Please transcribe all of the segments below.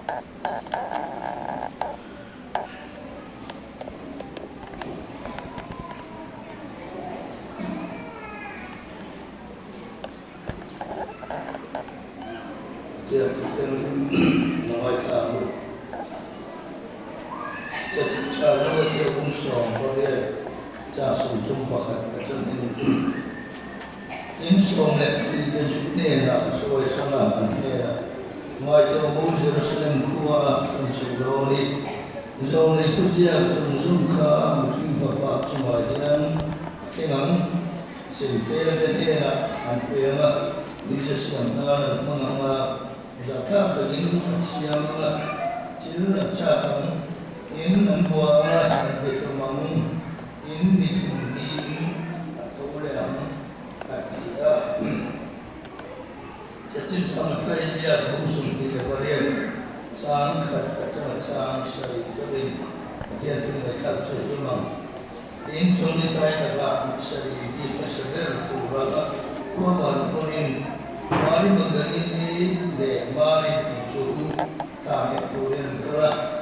Dia kita nói thẳngจะชาแล้วก็เที่ยวคุ้มส่งก็เรียกจะสูงจุ่มประคับจนอินส่งเนี่ยที่จะจุดเนี่ยนะสวยสง่าเนี่ยมาตัวมุสลิมสลิมคัวตั้งชื่อโลนี่โซนในทุกอย่างจนจุ่มข้ามุสลิมฝากจุ่มอะไรนั้นที่งั้นสิ่งเดียวเนี่ยนะอันเป็นว่านี่จะสิ่งนั้นมันว่าจะถ้าตัวนี้มันเสียมันละจิตละชาติin membuat dekemang in dikini atau yang dia jadi sama kajian musuh di lebaran sangkat kacang sang sari jadi dia tinggal kalcu cuma in cuma kaya dapat sari di pasar tu bala kuat korin mari mengali le mari cuci kaya korin gerak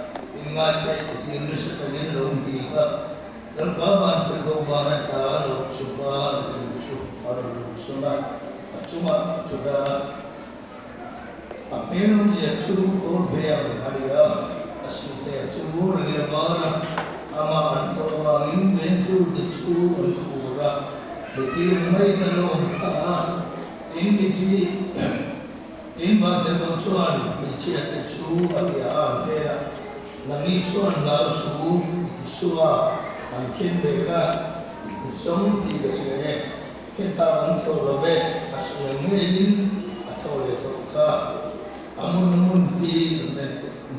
Ingat Inggris sebagai dalam kita dan kawan pergaulan kalau coba sunat cuma sudah apa yang dia cukup berbayar hari asli cukup lebaran aman orang ini itu cukup kurang betul mai kalau ini ini pada tuan bicara cukup ada Nami cuan lalu subuh suah mungkin mereka som tiga sini kita untuk lebih asal mungkin atau letoka amun di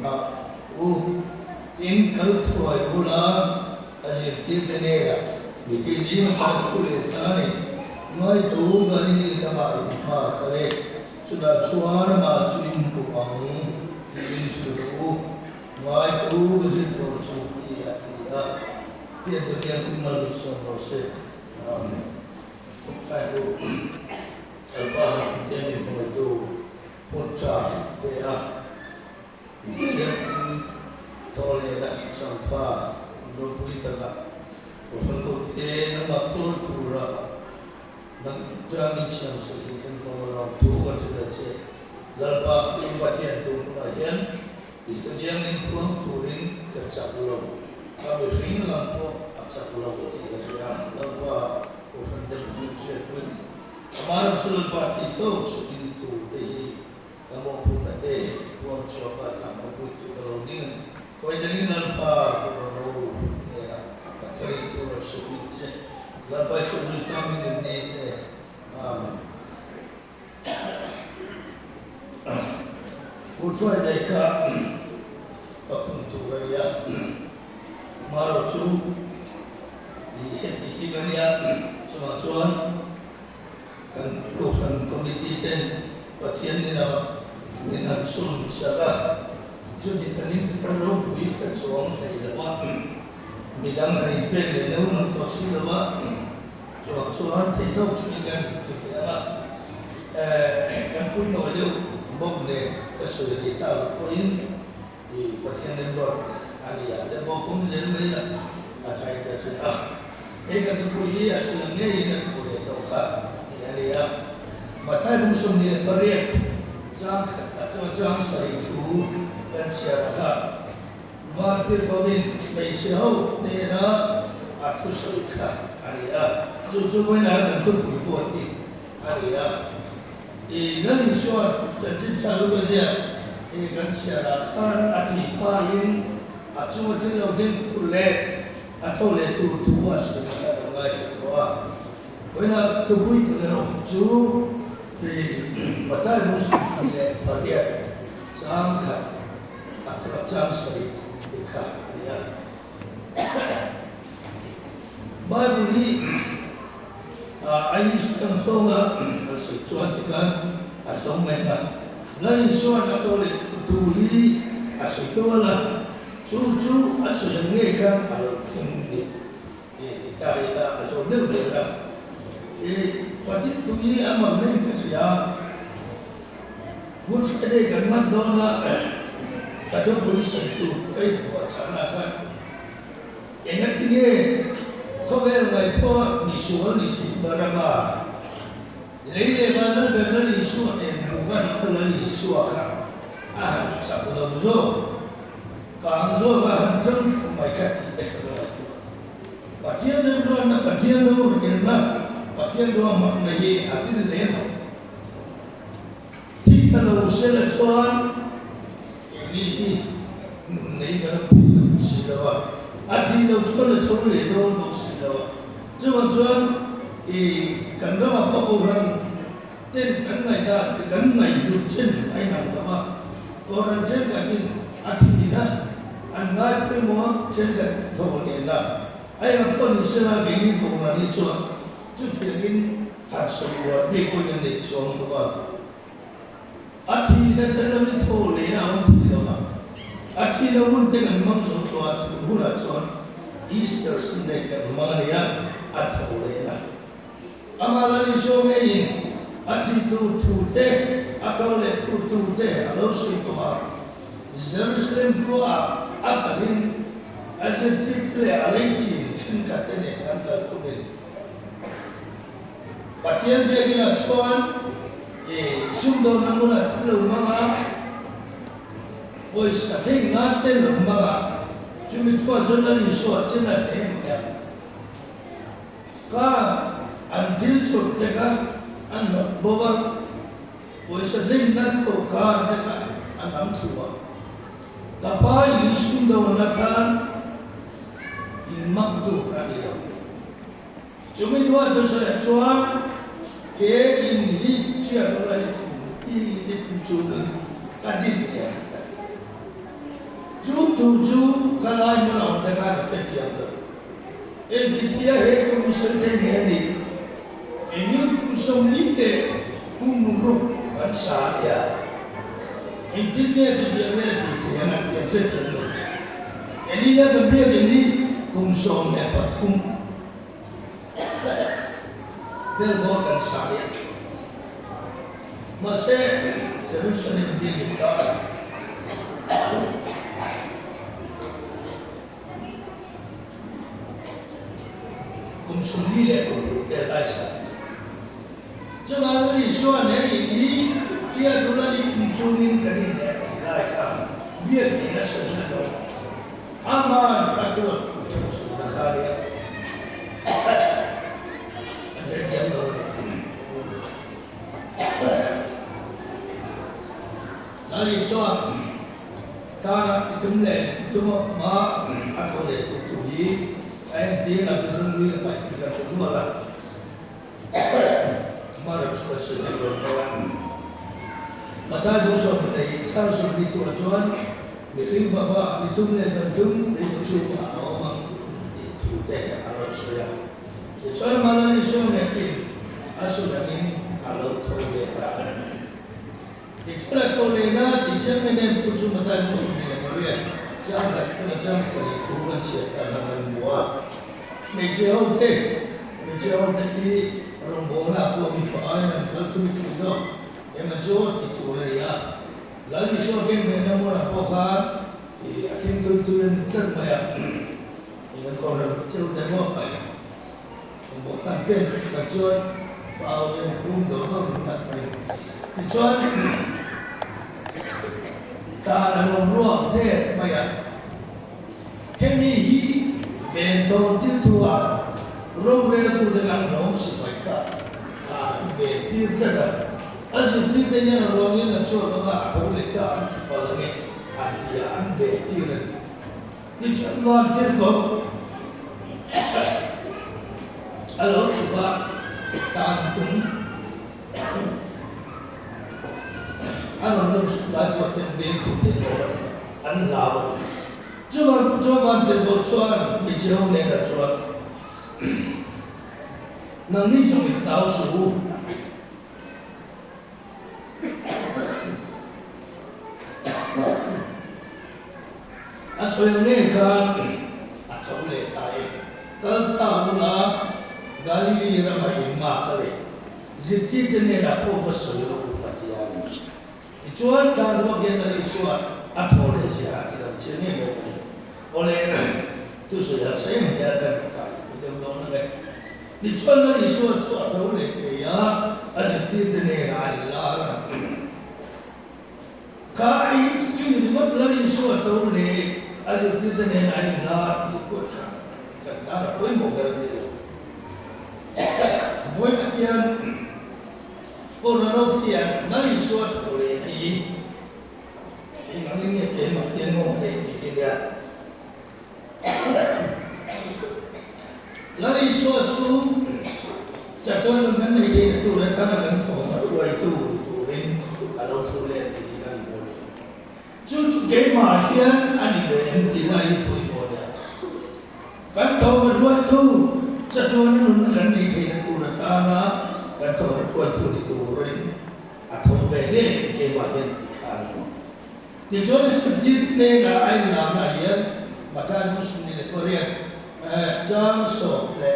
nak in kalau tuai bola asal kita nera bikisi macam kulit tani mai tu gani ni kamari kale sudah cuan macuin kupang in sudah Why do visit also be at the dia manusia proses. Saya tu apa yang itu puncak dia dia toleran sampah untuk kita untuk dia nak pura nak drama siang sedikit kalau orang tua kita lalu impatian tu kemudian itu dia yang puang turin kecak pulau. Kami sering lampu kecak pulau itu dia lampu orang dan manusia pun. Kemarin sudah pagi itu sudah itu deh. Kamu pun ada puang coba kamu pun itu kalau ni. Kau jadi lampu kalau ya kata itu sudah lampu sudah kami ni. Bukan mereka untuk gaya marucu di Indonesia cuma cuan kan kosan komite dan patian ni nama dengan sul salah jadi tadi kita lalu bui kecuali dari lemak bidang hari ini lepas tosi lemak cuma cuan tidak cuma kan kita kan pun oleh boleh kesulitan kita poin di bagian luar area dan maupun jenis acai kerja. Kan tu pun ia sudah ni nak boleh tahu di area. Mata musuh ni beriak jang atau jang sari tu dan siapa Martir Bawin menciau nera atau serika area. Jujur mana kan tu pun area. Lalu soal jadi calu bersih, kan siapa kan ati pahin, atau mungkin lagi kulit atau leku tua sudah orang jawa. Karena tubuh itu terus mata musuh ini pada sangka atau macam seri dekat dia. Bible ini ayat yang sama sesuatu kan asal mereka lalu soal atau tuli asal tuala cucu asal yang mereka kalau tinggi kita asal dia pasti tuli amal mereka sudah buat ada gambar dona kado polisi itu kai buat sana kan enak tinggi kau berai po nisuan nisi berapa lele mana berai nisuan bukan berai nisuan sabda buzo kanzo kan jam mereka tidak ada patian dua na patian dua enak patian dua makna ye akhir lema kalau usaha tuan ini nunai kalau tidak usaha, ati kalau tuan itu lelong usaha, tuan kerana apa orang ten kerana hidup jen, ayam apa orang jen kaki ati ina, angat semua jen kaki tahu ina, ayam apa usaha ini orang ini tuan, ini tak semua dia pun yang tuan tuan. Ati na dalam itu lena anti lama. Ati na pun dengan mangsud tuat hula tuan Easter Sunday kan Maria atau lena. Amalan isomein ati tu deh atau le tu deh alau seituha. Jerusalem kuah akalin asyik le alaici tingkat ini angkat kubin. Patian dia kena tuan. Sumber namula lumanga boys kating ngate lumanga cumi tua jonal isu acina ya ka antil surteka an bawa boys ading nato ka deka anam tua tapai isu daulakan imam tu radio cumi dua dosa cuan ini dia kalau ini kunjungan tadi dia, tujuh kalau mana orang dengar kecian tu, dia itu misalnya ini kusum ni umur bangsa ya, intinya dia dia nak dia kecian tu, ini dia kebia ini kusum patung. Dia bukan saya. Masih Jerusalem digital. Kumsuli itu terasa. Jangan risauan ini dia dulu di kumsulin kali ni, lagi biar dia sesuatu. Aman takut terus berkarya. Nali soal tanah itu mulai itu mah aku le itu di dia nak tunggu lepas kita tunggu lah. Kemarin sudah berjalan. Mata dosa berdaya cara seperti itu acuan. Mungkin bapa itu mulai sentuh itu cuma orang itu deh kalau saya. Cara mana ni soalnya asal ni kalau terlihat. Itulah kau lena, dijam ini kucu mata musuh ni Maria. Jangan kita jangan sekali turun cerita dengan buat. Menjauh deh ini rombongan aku berpakai dan kalau itu yang menjauh itu ya. Lagi sebagai menamun apa kan? Akhir itu yang terbayar. Yang kau jauh demo apa ya? Rombongan pen kacuan, bau yang dorong nak main. Kacuan tanah luar deh, maya. Ini bentol tua, rombongan tu dengan rom sebaiknya. Bentil ada, asal bentilnya orangnya nak cuci atau letak balangnya, hadiah bentil. Di jalan terkop, kalau coba tantung. Anak sudah buat yang bentuk orang, anak lawan. Cuman bentuk cuman bicara mereka cuman. Nanti cuma tahu suhu. Asal ini kan atau letai. Kalau tahu lah, Galilei ramai makale. Jadi dia nak apa sesuatu. Cuan tak ada bagian dari cuan. a thore si a ti da chini me ole tu so ya sai me ya ta ka de no na di chuan na li so chu a tho le ke ya a ji ti de ne ra la ka ai ji ni ma la li so a tho le a ji ti de ne ra la ti ko ka koi mo ga ni voi ta pian cô nó đâu thì nó đi suốt rồi thì nó như cái mà tiền mong thì là nó đi suốt chú chặt tôi nó ngắn này thì tôi đã có ngắn thổ nó đuổi tôi đến ở đâu tôi lên thì đang ngồi chú cái mà hiện anh đi về thì lại tôi ngồi đấy cái thổ mà đuổi tôi chặt tôi nó ngắn này thì tôi đã có nó cái thổ nó đuổi tôi thì tôi rồi atau vede ke wahen tikar. Di jone sejid ne na ai na na yen mata muslim le korean jang so le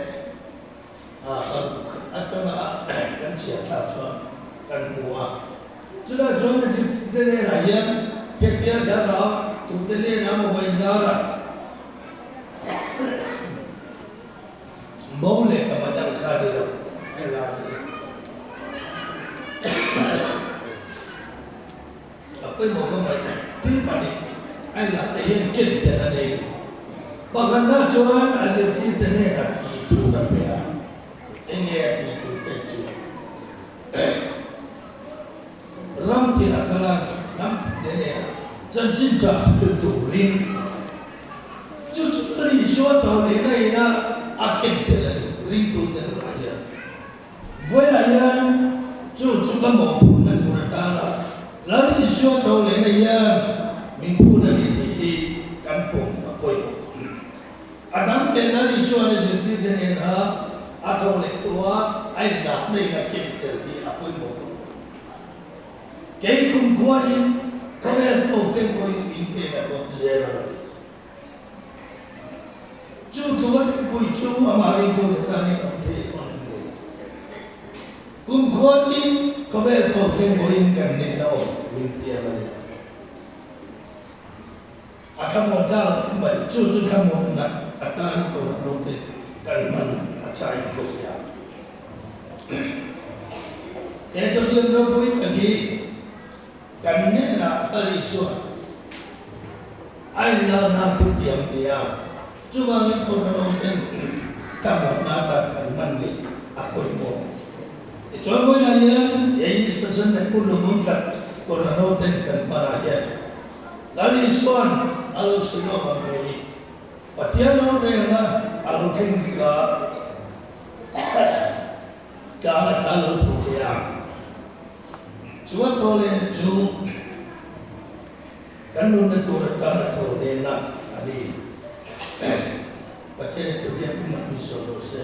atau na kan sia ta chuan kan mua. Jula jone sejid ne na yen pia jara tu ne na mo vai lara. Mau le ka madang kha de la với một con người thứ mà đi ai là thể hiện kinh tế là đây bahkan nak cuman hasil kita ni tak itu tapi ya ini itu itu ram tidak kalah ram ini真正的主力就是这里说到的那一个阿根廷的领导的那个为了呀就这个毛铺那个大了lalu isu atau lainnya minggu dari di kampung apa itu adam kenal isu ada seperti dengan atau lektua air dah mereka kita di apa itu kayak kumpulan kalau itu tempoh ini ada berjalan Tuhan itu isu amari itu kan ini kumpulan ini kalau itu tempoh ini kan ini mintia mana? Akan modal, baik cucu kamu nak akan kau nanti kan mana acai kau siap. Itu dia berbuat lagi, kan ni nak alisua. Ayah nak tu diam. Cuma ni kau nanti kamu nak kan mandi aku ini. Cuma ni ini seperti aku lumpuh. Korang kan para ya, lalu isuan alu sudah membeli, patian orang na alu tinggi jangan alu tu ya, cuma tolong tu kan nunda tu rekan tu dena adi, patian itu dia pun masih solusi.